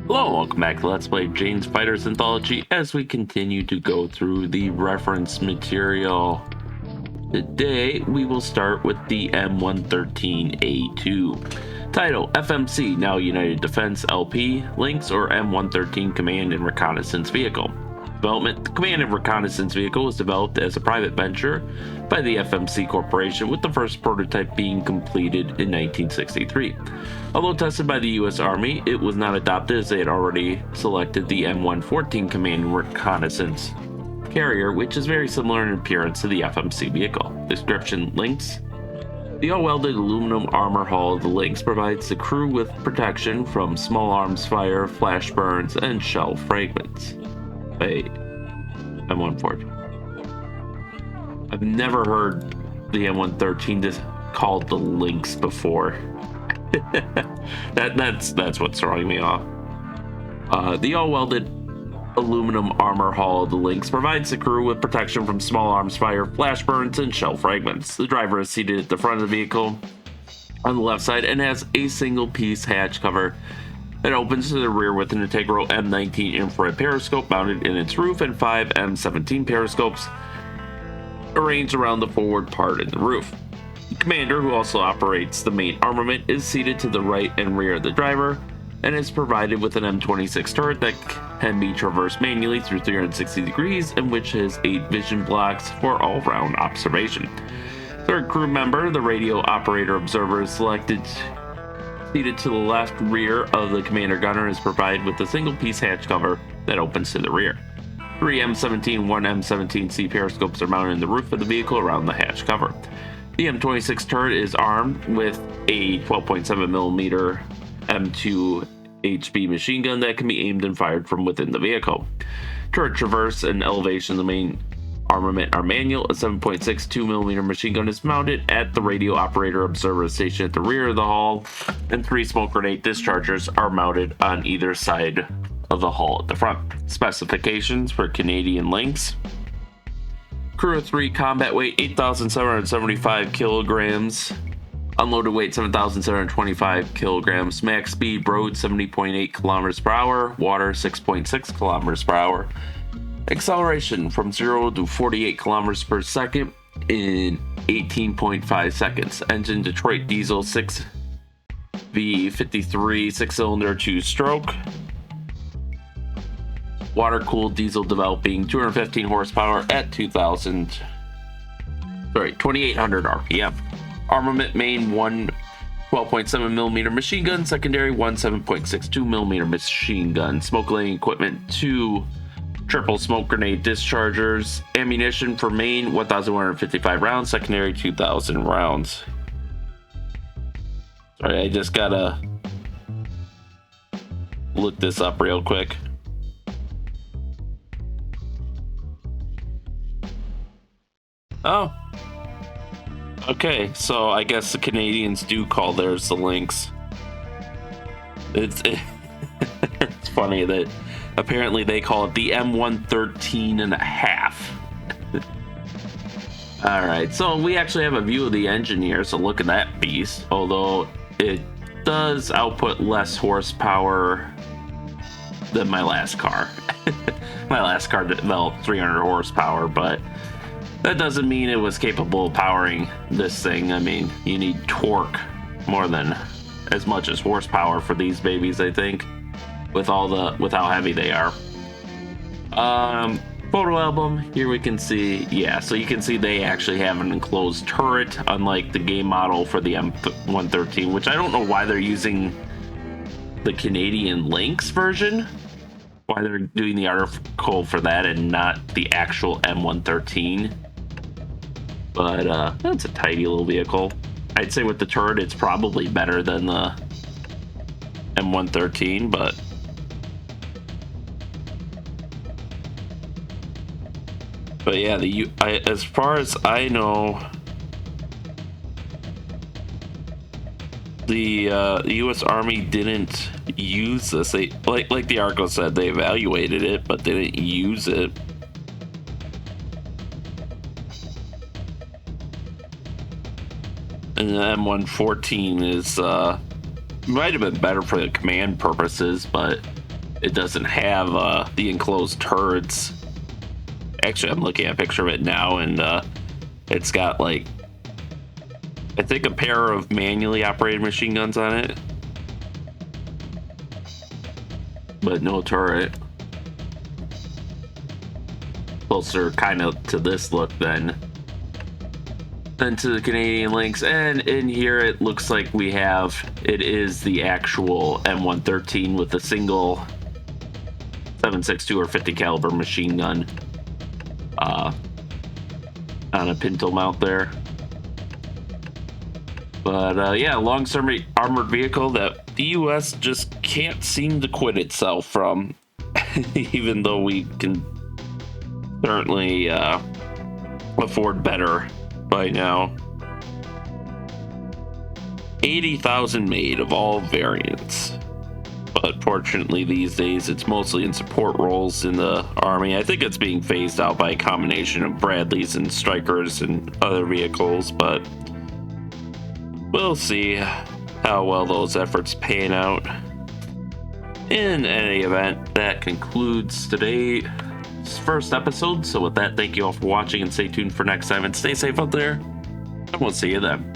Hello, welcome back to Let's Play Jane's Fighters Anthology as we continue to go through the reference material. Today, we will start with the M113A2. Title, FMC, now United Defense LP, Links or M113 Command and Reconnaissance Vehicle. Development, the Command and Reconnaissance Vehicle was developed as a private venture by the FMC Corporation, with the first prototype being completed in 1963. Although tested by the U.S. Army, it was not adopted as they had already selected the M114 Command and Reconnaissance carrier, which is very similar in appearance to the FMC vehicle. Description: Links. The all-welded aluminum armor hull of the Lynx provides the crew with protection from small arms fire, flash burns, and shell fragments. Wait, M114. I've never heard the M113 just called the Lynx before. That's what's throwing me off. The all-welded aluminum armor hull of the Lynx provides the crew with protection from small arms fire, flash burns, and shell fragments. The driver is seated at the front of the vehicle on the left side and has a single-piece hatch cover that opens to the rear with an integral M19 infrared periscope mounted in its roof and 5 M17 periscopes arranged around the forward part of the roof. The commander, who also operates the main armament, is seated to the right and rear of the driver and is provided with an M26 turret that can be traversed manually through 360 degrees and which has 8 vision blocks for all-round observation. Third crew member, the radio operator observer, is seated to the left rear of the commander gunner, is provided with a single-piece hatch cover that opens to the rear. 3 M17, 1 M17C periscopes are mounted in the roof of the vehicle around the hatch cover. The M26 turret is armed with a 12.7mm M2 HB machine gun that can be aimed and fired from within the vehicle. Turret traverse and elevation of the main armament are manual. A 7.62mm machine gun is mounted at the radio operator observer station at the rear of the hull, and 3 smoke grenade dischargers are mounted on either side of the hull at the front. Specifications for Canadian Lynx: crew of 3, combat weight 8,775 kilograms, unloaded weight 7,725 kilograms, max speed road 70.8 kilometers per hour, water 6.6 kilometers per hour, acceleration from 0 to 48 kilometers per second in 18.5 seconds. Engine Detroit diesel 6V53 6-cylinder 2-stroke. Water-cooled diesel developing 215 horsepower at 2,800 RPM. Armament: main 1 12.7mm machine gun, secondary 1 7.62mm machine gun. Smoke laying equipment: 2 triple smoke grenade dischargers. Ammunition for main 1,155 rounds, secondary 2,000 rounds. Sorry, I just gotta look this up real quick. Oh. Okay, so I guess the Canadians do call theirs the Lynx. It's funny that apparently they call it the M113 and a half. Alright, so we actually have a view of the engine here, so look at that beast. Although it does output less horsepower than my last car. My last car developed 300 horsepower, but that doesn't mean it was capable of powering this thing. I mean, you need torque more than as much as horsepower for these babies, I think, with how heavy they are. Photo album, here we can see, yeah, so you can see they actually have an enclosed turret, unlike the game model for the M113, which I don't know why they're using the Canadian Lynx version. Why they're doing the article for that and not the actual M113. But it's a tidy little vehicle. I'd say with the turret, it's probably better than the M113, but yeah, as far as I know, the U.S. Army didn't use this. They like the article said, they evaluated it, but they didn't use it. And the M114 is might have been better for the command purposes, but it doesn't have the enclosed turrets. Actually, I'm looking at a picture of it now, and it's got like, I think, a pair of manually operated machine guns on it, but no turret. Closer kind of to this look than to the Canadian Lynx. And in here it looks like it is the actual M113 with a single 7.62 or 50 caliber machine gun on a pintle mount there. But yeah, long-term armored vehicle that the US just can't seem to quit itself from, even though we can certainly afford better by now. 80,000 made of all variants, but fortunately these days it's mostly in support roles in the Army. I think it's being phased out by a combination of Bradleys and Strykers and other vehicles, but we'll see how well those efforts pan out. In any event, that concludes today's first episode. So with that, thank you all for watching, and stay tuned for next time, and stay safe out there, and we'll see you then.